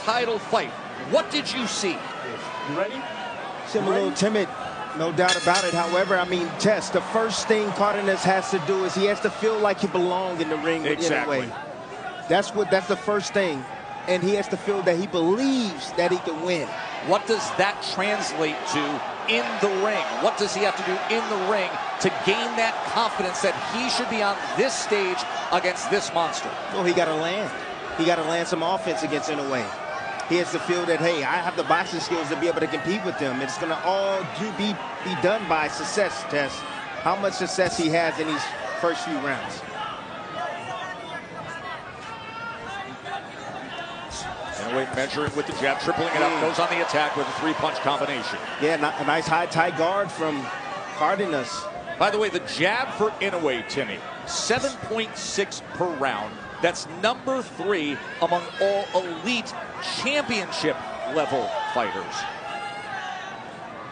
title fight. What did you see? You ready? Seemed a little timid, no doubt about it. However, I mean, Tess, the first thing Cardenas has to do is he has to feel like he belongs in the ring with Inoue. That's the first thing. And he has to feel that he believes that he can win. What does that translate to in the ring? What does he have to do in the ring to gain that confidence that he should be on this stage against this monster? Well, he got to land. He got to land some offense against Inoue. He has to feel that, hey, I have the boxing skills to be able to compete with them. It's going to all be done by success, Tess. How much success he has in these first few rounds. Inoue measuring with the jab, tripling it up, goes on the attack with a three-punch combination. Yeah, a nice high tie guard from Cardenas. By the way, the jab for Inoue, Timmy, 7.6 per round. That's number 3 among all elite championship level fighters.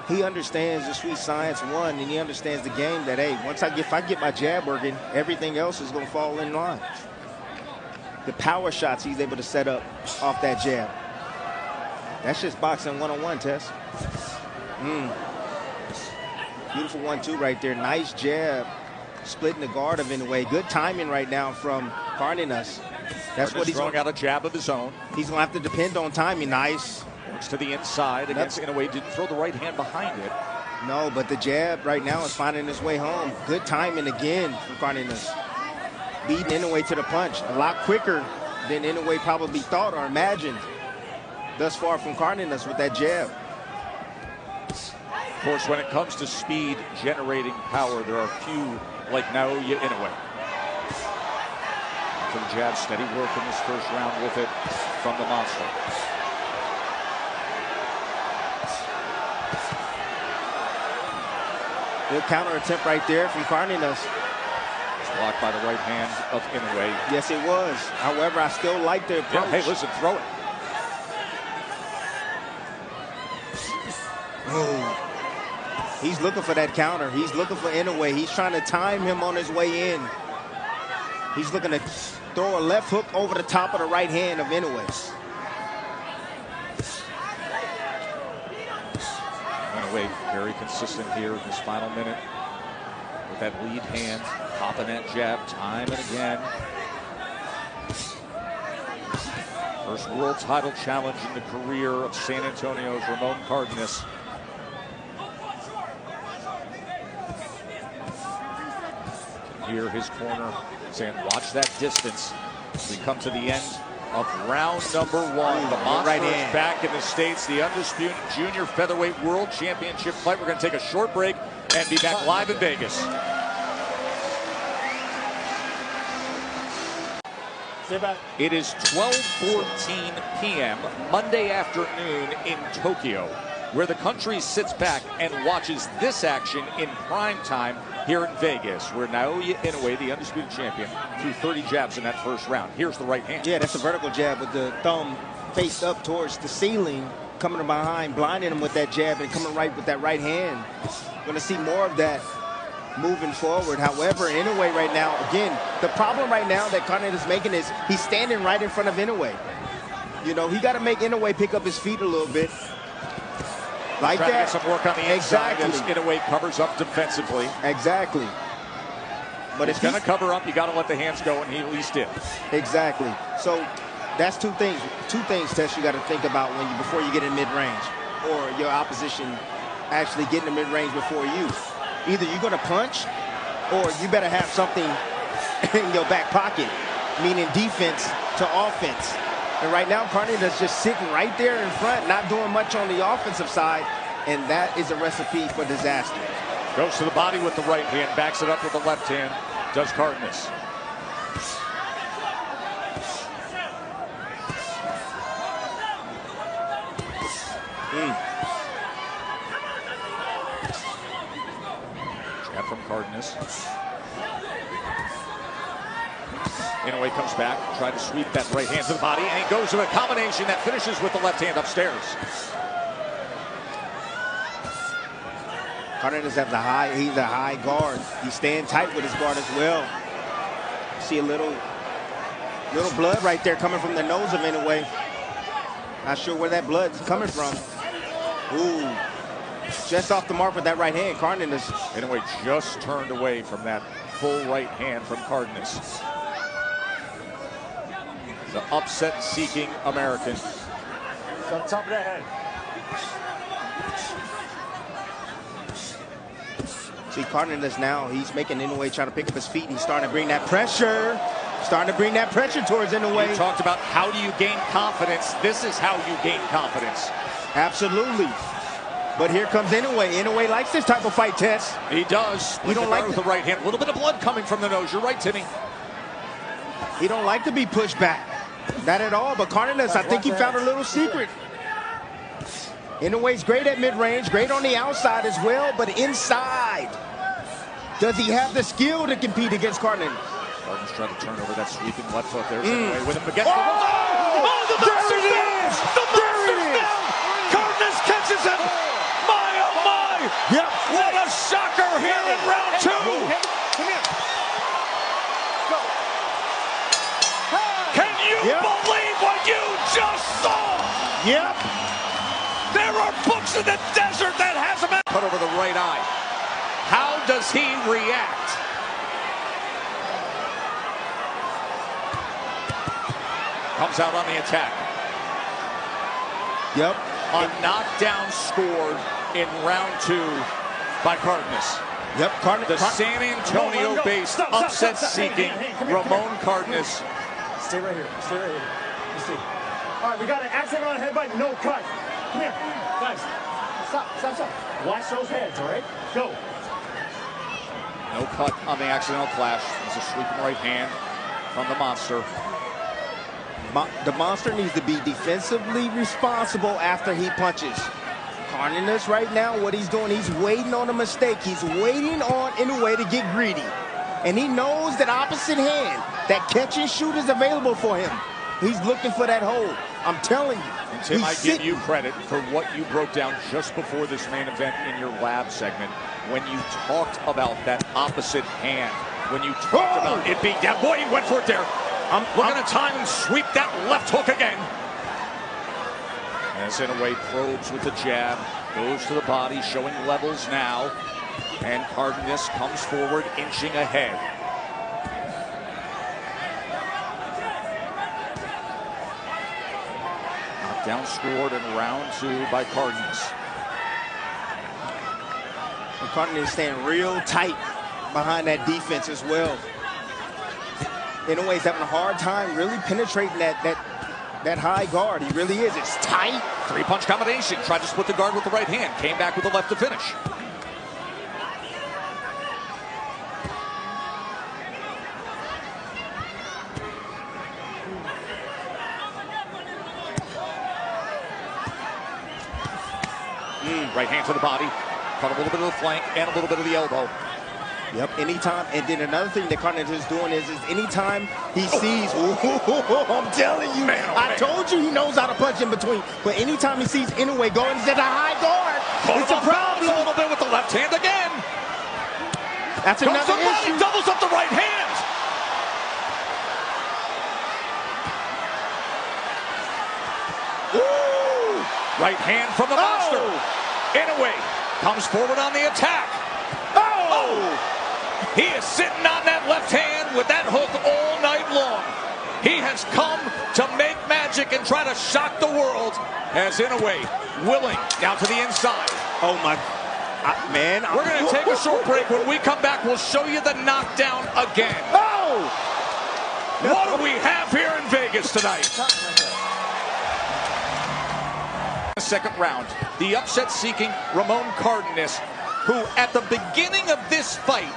He understands the sweet science, one, and he understands the game that, hey, if I get my jab working, everything else is going to fall in line. The power shots he's able to set up off that jab. That's just boxing one-on-one, Tess. Beautiful 1-2 right there. Nice jab. Splitting the guard of Inoue. Good timing right now from Cardenas. That's what he's throwing out a jab of his own. He's going to have to depend on timing. Nice. Works to the inside against Inoue. Didn't throw the right hand behind it. No, but the jab right now is finding his way home. Good timing again from Cardenas. Beating Inoue to the punch. A lot quicker than Inoue probably thought or imagined thus far from Cardenas with that jab. Of course, when it comes to speed generating power, there are few like Naoya Inoue. For the jab, steady work in this first round with it from the monster. Good counter attempt right there from Cardenas. Blocked by the right hand of Inoue. Yes, it was. However, I still like the approach. Yeah, hey, listen, throw it. He's looking for that counter. He's looking for Inoue. He's trying to time him on his way in. He's looking to throw a left hook over the top of the right hand of Inoue. Inoue very consistent here in this final minute with that lead hand, popping that jab time and again. First world title challenge in the career of San Antonio's Ramon Cardenas. Here, his corner saying, watch that distance as we come to the end of round number 1. The monster is back in the States, the undisputed junior featherweight world championship fight. We're going to take a short break and be back live in Vegas. It is 12:14 p.m. Monday afternoon in Tokyo, where the country sits back and watches this action in prime time here in Vegas, where Naoya Inoue, the undisputed champion, threw 30 jabs in that first round. Here's the right hand. Yeah, that's a vertical jab with the thumb faced up towards the ceiling, coming from behind, blinding him with that jab and coming right with that right hand. Going to see more of that moving forward. However, Inoue right now, again, the problem right now that Cardenas is making is he's standing right in front of Inoue. You know, he got to make Inoue pick up his feet a little bit. Like trying that. To get some work on the inside as Inoue covers up defensively. Exactly. But if he's going to cover up, you got to let the hands go, and he at least did. Exactly. So that's two things. Two things, Tess, you got to think about before you get in mid-range, or your opposition actually getting in mid-range before you. Either you're going to punch, or you better have something in your back pocket, meaning defense to offense. And right now, Cardenas is just sitting right there in front, not doing much on the offensive side, and that is a recipe for disaster. Goes to the body with the right hand, backs it up with the left hand, does Cardenas. Jab from Cardenas. Inoue comes back, trying to sweep that right hand to the body, and he goes to a combination that finishes with the left hand upstairs. Cardenas has he's a high guard. He's staying tight with his guard as well. See a little blood right there coming from the nose of Inoue. Not sure where that blood's coming from. Ooh, just off the mark with that right hand. Cardenas. Inoue just turned away from that full right hand from Cardenas. The upset-seeking American. On top of the head. See, Cardenas now, he's making Inoue try to pick up his feet. He's starting to bring that pressure. Starting to bring that pressure towards Inoue. You talked about how do you gain confidence. This is how you gain confidence. Absolutely. But here comes Inoue. Inoue likes this type of fight, Tess. He does. He don't like with the right hand. A little bit of blood coming from the nose. You're right, Timmy. He don't like to be pushed back. Not at all. But Cardenas, I think he found a little secret. Inoue's great at mid-range, great on the outside as well, but inside, does he have the skill to compete against Cardenas? Cardenas trying to turn over that sweeping left foot. There's Inoue with him against the ropes. Oh, the monster's down! The monster's down! Cardenas catches him! My, oh my! Yep. What a shocker here in round two! Come here. Go. Can you believe what you just saw? Yep. There are books in the desert that has him out. Cut over the right eye. How does he react? Comes out on the attack. Yep. A knockdown scored in round two by Cardenas. Yep. The San Antonio-based upset-seeking Ramon Cardenas. Stay right here. Stay right here. You see. All right, we got an accident on a headbutt, no cut. Come here, guys. Stop. Watch those heads, all right? Go. No cut on the accidental clash. It's a sweeping right hand from the monster. The monster needs to be defensively responsible after he punches. Cardenas right now, what he's doing, he's waiting on a mistake. He's waiting on Inoue to get greedy. And he knows that opposite hand, that catch and shoot is available for him. He's looking for that hold. I'm telling you. And Tim, I give you credit for what you broke down just before this main event in your lab segment when you talked about that opposite hand. When you talked about it being down. Boy, he went for it there. Looking at time and sweep that left hook again. As Inoue probes with the jab, goes to the body, showing levels now. And Cardenas comes forward, inching ahead. Knockdown scored in round two by Cardenas. And Cardenas staying real tight behind that defense as well. Inoue's having a hard time really penetrating that high guard. He really is. It's tight. Three-punch combination. Tried to split the guard with the right hand. Came back with the left to finish. Right hand to the body. Caught a little bit of the flank and a little bit of the elbow. Yep, anytime. And then another thing that Cardenas is doing is anytime he sees, I'm telling you, I told you he knows how to punch in between. But anytime he sees Inoue going into the high guard, it's a problem. A little bit with the left hand again. That's another issue. Doubles up the right hand. Ooh. Right hand from the monster. Inoue comes forward on the attack. He is sitting on that left hand with that hook all night long. He has come to make magic and try to shock the world as Inoue willing down to the inside. Oh my, man. We're going to take a short break. When we come back, we'll show you the knockdown again. What do we have here in Vegas tonight? Second round, the upset-seeking Ramon Cardenas, who at the beginning of this fight,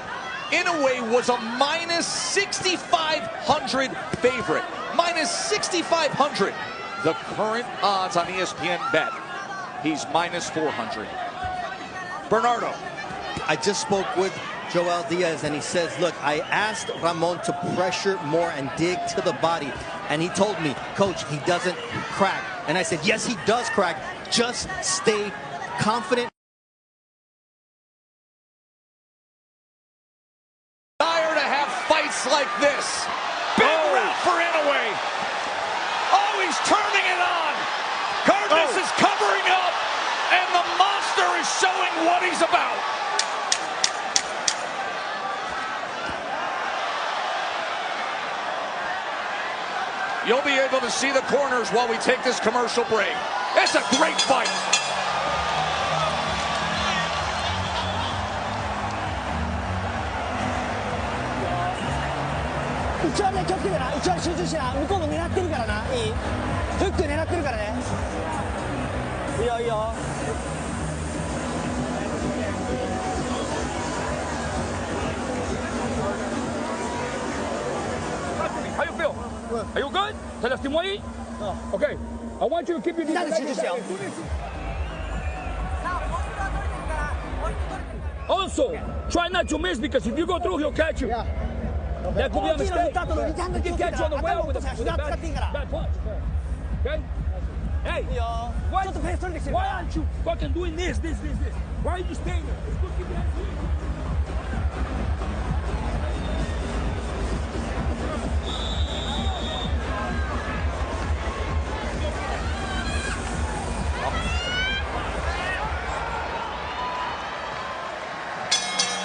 Inoue was a minus 6,500 favorite. Minus 6,500. The current odds on ESPN Bet, he's minus 400. Bernardo. I just spoke with Joel Diaz, and he says, look, I asked Ramon to pressure more and dig to the body. And he told me, Coach, he doesn't crack. And I said, yes, he does crack. Just stay confident. Desire to have fights like this. Big round for Inoue. Oh, he's turning it on. about. You'll be able to see the corners while we take this commercial break. It's a great fight. How you feel? Are you good? ¿Te lastimó ahí? Okay. I want you to keep your knees. Also, try not to miss because if you go through, he'll catch you. That could be a mistake. He can catch you on the well with a bad punch. Okay? Hey, why aren't you fucking doing this? Why are you staying there? It's good to keep your hands clean.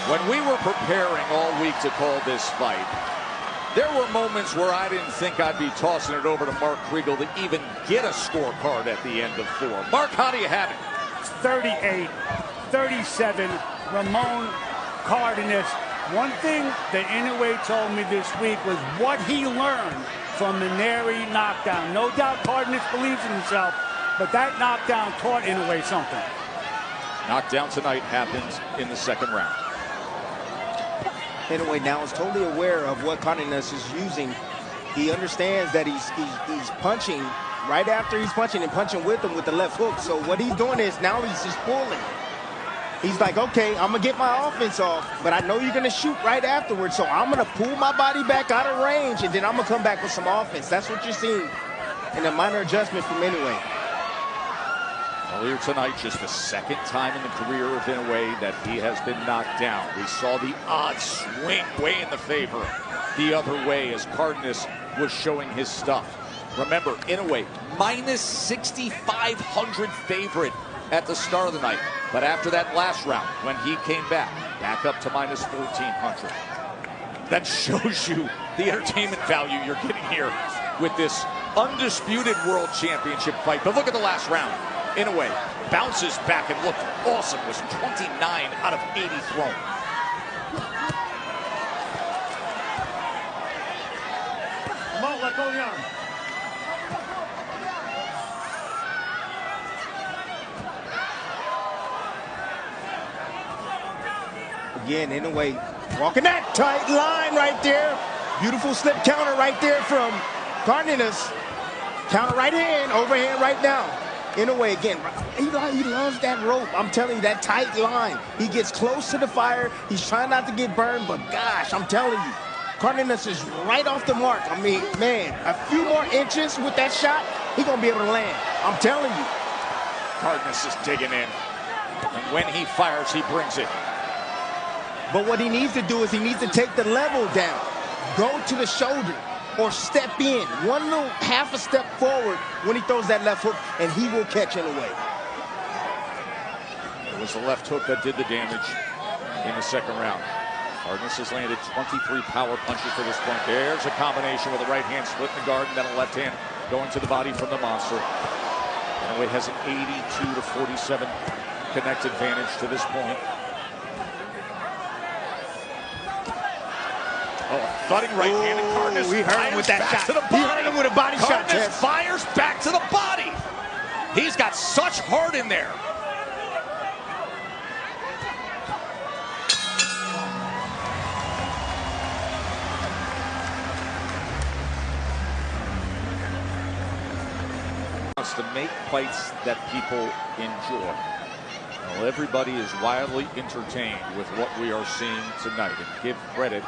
When we were preparing all week to call this fight, there were moments where I didn't think I'd be tossing it over to Mark Kriegel to even get a scorecard at the end of 4. Mark, how do you have it? 38-37, Ramon Cardenas. One thing that Inoue told me this week was what he learned from the Neri knockdown. No doubt Cardenas believes in himself, but that knockdown taught Inoue something. Knockdown tonight happens in the second round. Inoue now is totally aware of what Cardenas is using. He understands that he's punching right after he's punching and punching with him with the left hook. So what he's doing is now he's just pulling. He's like, okay, I'm going to get my offense off, but I know you're going to shoot right afterwards, so I'm going to pull my body back out of range, and then I'm going to come back with some offense. That's what you're seeing in a minor adjustment from Inoue. Earlier tonight, just the second time in the career of Inoue that he has been knocked down. We saw the odds swing way in the favor the other way as Cardenas was showing his stuff. Remember, Inoue, minus 6,500 favorite at the start of the night. But after that last round, when he came back up to minus 1,400. That shows you the entertainment value you're getting here with this undisputed world championship fight. But look at the last round. Inoue bounces back and looked awesome. Was 29 out of 80 thrown. Come on, let go of the arm. Again, Inoue walking that tight line right there. Beautiful slip counter right there from Cardenas. Counter right hand, overhand right now. Inoue again, he loves that rope. I'm telling you, that tight line. He gets close to the fire. He's trying not to get burned, but gosh, I'm telling you, Cardenas is right off the mark. I mean, man, a few more inches with that shot, he's going to be able to land. I'm telling you. Cardenas is digging in. And when he fires, he brings it. But what he needs to do is he needs to take the level down. Go to the shoulder or step in. One little half a step forward when he throws that left hook, and he will catch Inoue. It was the left hook that did the damage in the second round. Cardenas has landed 23 power punches to this point. There's a combination with a right hand split in the guard and then a left hand going to the body from the monster. Inoue has an 82 to 47 connect advantage to this point. Oh, thudding right hand, and Cardenas he hurt him with that shot. To the body. He hurt him with a body shot. Cardenas fires back to the body. He's got such heart in there. Wants to make fights that people enjoy. Well, everybody is wildly entertained with what we are seeing tonight, and give credit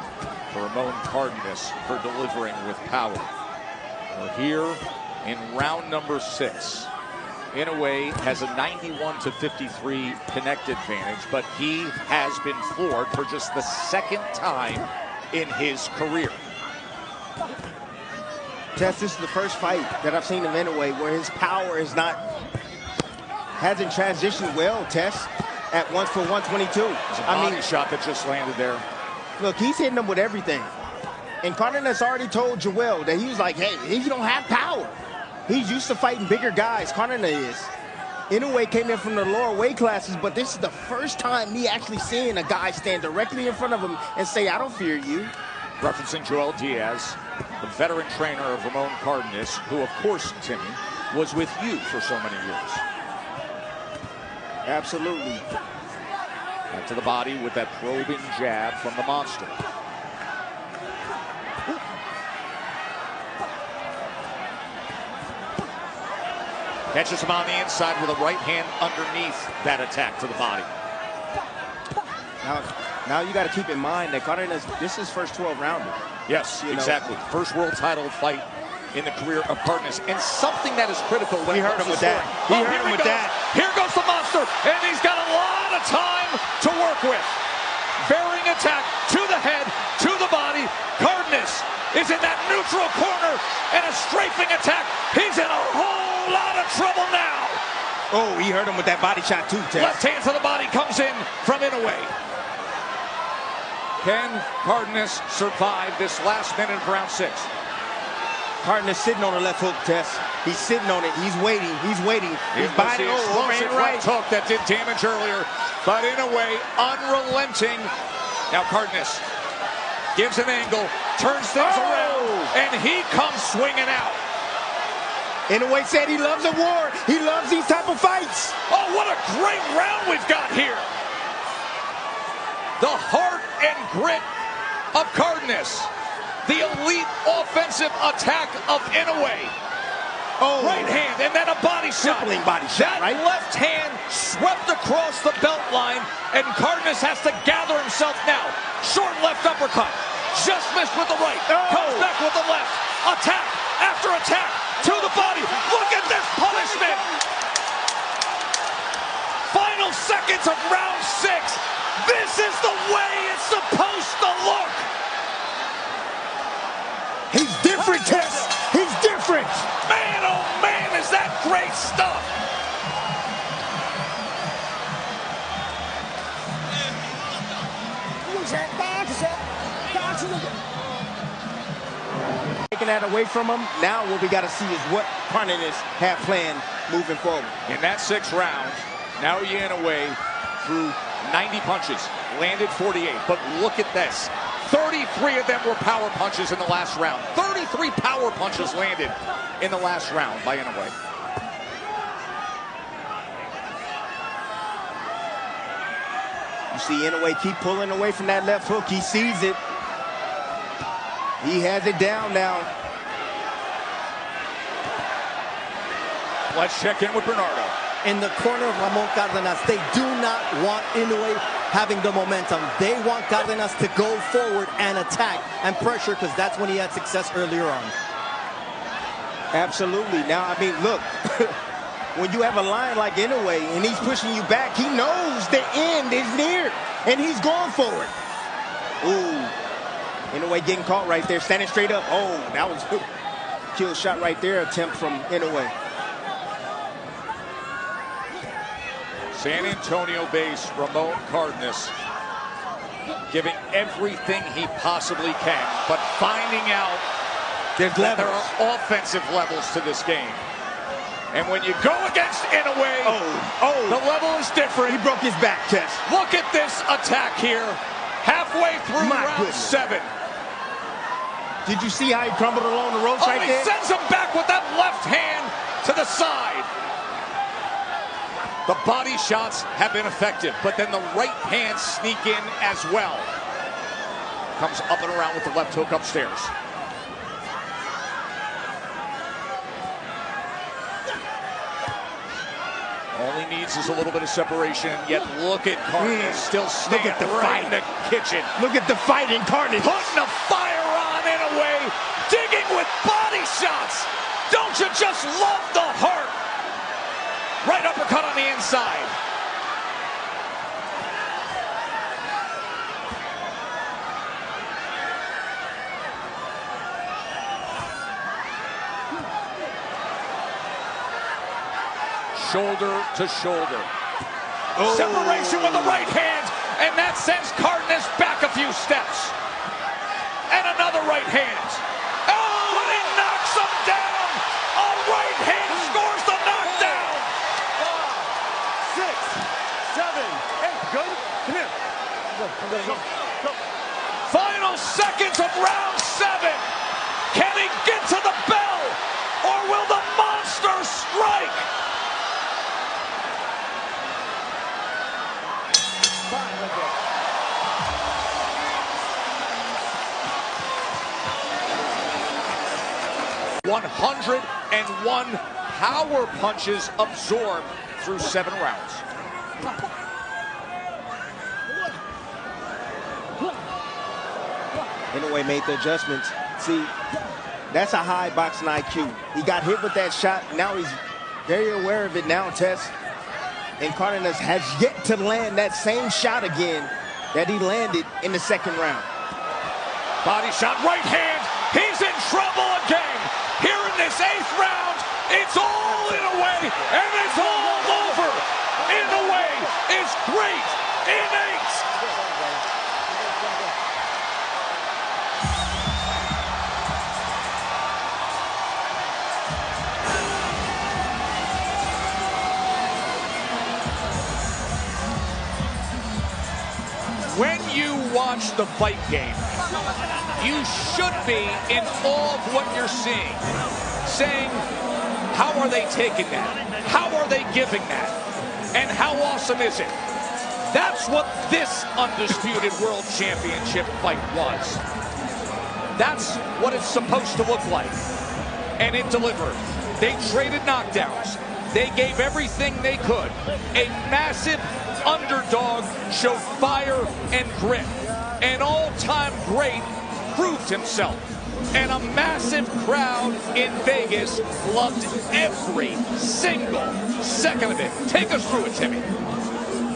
to Ramon Cardenas for delivering with power. We're here in round number 6. Inoue has a 91 to 53 connect advantage, but he has been floored for just the second time in his career. Tess, this is the first fight that I've seen of Inoue where his power hasn't transitioned well, Tess. at once for 122. It's a body shot that just landed there. Look, he's hitting them with everything. And Cardenas already told Joel that he was like, hey, he don't have power. He's used to fighting bigger guys. Cardenas is. Inoue came in from the lower weight classes, but this is the first time me actually seeing a guy stand directly in front of him and say, I don't fear you. Referencing Joel Diaz, the veteran trainer of Ramon Cardenas, who, of course, Timmy, was with you for so many years. Absolutely. Back to the body with that probing jab from the monster. Catches him on the inside with a right hand underneath that attack to the body. Now you got to keep in mind that Cardenas, this is his first 12-rounder. Yes, exactly. First world title fight in the career of Cardenas, and something that is critical when he hurt him with that. He hurt him with that. Here goes the monster, and he's got a lot of time to work with. Varying attack to the head, to the body. Cardenas is in that neutral corner, and a strafing attack. He's in a whole lot of trouble now. Oh, he hurt him with that body shot too, Tess. Left hand to the body comes in from Inoue. Can Cardenas survive this last minute of round 6? Cardenas sitting on the left hook, Tess. He's sitting on it. He's waiting. He's waiting. He's biting over and right. Hook that did damage earlier, but Inoue unrelenting. Now Cardenas gives an angle, turns things around, and he comes swinging out. Inoue said he loves a war. He loves these type of fights. Oh, what a great round we've got here. The heart and grit of Cardenas. The elite offensive attack of Inoue. Oh, right hand and then a body shot. Crippling body shot, that right? Left hand swept across the belt line, and Cardenas has to gather himself now. Short left uppercut. Just missed with the right. Comes back with the left. Attack after attack to the body. Look at this punishment. Final seconds of round 6. This is the way it's supposed to look. He's different, Tess. He's different. Man, oh man, is that great stuff. Taking that away from him, now what we got to see is what Cardenas have planned moving forward. In that 6th round, Naoya Inoue threw 90 punches, landed 48, but look at this. 33 of them were power punches in the last round. 33 power punches landed in the last round by Inoue. You see Inoue keep pulling away from that left hook. He sees it. He has it down now. Let's check in with Bernardo. In the corner of Ramon Cardenas, they do not want Inoue having the momentum. They want Cardenas to go forward and attack and pressure, because that's when he had success earlier on. Absolutely. Now, I mean, look, when you have a lion like Inoue and he's pushing you back, he knows the end is near, and he's going for it. Ooh, Inoue getting caught right there, standing straight up. Oh, that was a kill shot right there, attempt from Inoue. San Antonio-based Ramon Cardenas giving everything he possibly can, but finding out that there are offensive levels to this game. And when you go against Inoue, the level is different. He broke his back, Tess. Look at this attack here, halfway through round 7. Did you see how he crumbled along the ropes right there? He sends him back with that left hand to the side. The body shots have been effective, but then the right hands sneak in as well. Comes up and around with the left hook upstairs. All he needs is a little bit of separation, yet look at Cardenas still standing right in the kitchen. Look at the fight in Cardenas. Putting the fire on Inoue, digging with body shots. Don't you just love the heart? Right uppercut on the inside. Shoulder to shoulder. Separation with the right hand, and that sends Cardenas back a few steps. And another right hand. Oh, and he knocks him down. A right hand scores the knockdown. 5, 6, 7, 8. Good. Come here. Go. Final seconds of round 7. Can he get to the bell, or will the monster strike? ...101 power punches absorbed through 7 rounds. Inoue made the adjustments. See, that's a high boxing IQ. He got hit with that shot. Now he's very aware of it now, Tess. And Cardenas has yet to land that same shot again that he landed in the 2nd round. Body shot, right hand. He's in trouble again. Here in this 8th round, it's all Inoue, and it's all over. Inoue is great in 8. When you watch the fight game, you should be in awe of what you're seeing. Saying, how are they taking that? How are they giving that? And how awesome is it? That's what this undisputed world championship fight was. That's what it's supposed to look like. And it delivered. They traded knockdowns. They gave everything they could. A massive underdog showed fire and grit. An all-time great proved himself. And a massive crowd in Vegas loved every single second of it. Take us through it, Timmy.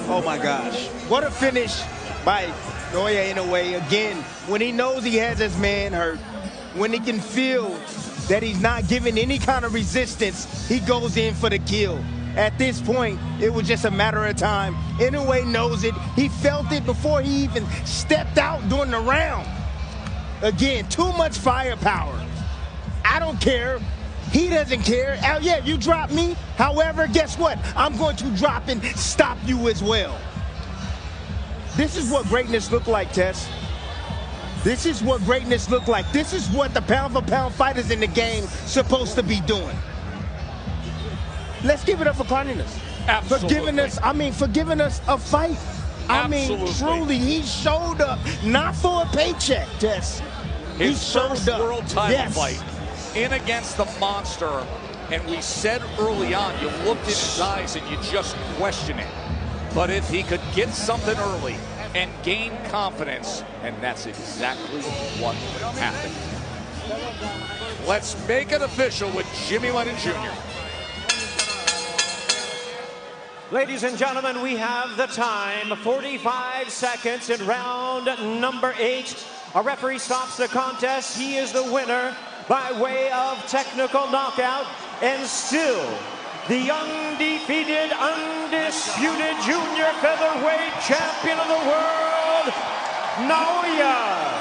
Oh my gosh. What a finish by Naoya Inoue. Again, when he knows he has his man hurt, when he can feel that he's not giving any kind of resistance, he goes in for the kill. At this point, it was just a matter of time. Inoue knows it. He felt it before he even stepped out during the round. Again, too much firepower. I don't care. He doesn't care. Oh, yeah, you drop me. However, guess what? I'm going to drop and stop you as well. This is what greatness look like, Tess. This is what greatness look like. This is what the pound-for-pound fighters in the game supposed to be doing. Let's give it up for Cardenas. Absolutely. For giving us a fight. I mean, truly, he showed up, not for a paycheck, Tess. His first world title fight in against the monster. And we said early on, you looked in his eyes and you just question it. But if he could get something early and gain confidence, and that's exactly what happened. Let's make it official with Jimmy Lennon Jr. Ladies and gentlemen, we have the time, 45 seconds in round number 8. Our referee stops the contest. He is the winner by way of technical knockout, and still the undefeated, undisputed junior featherweight champion of the world, Naoya.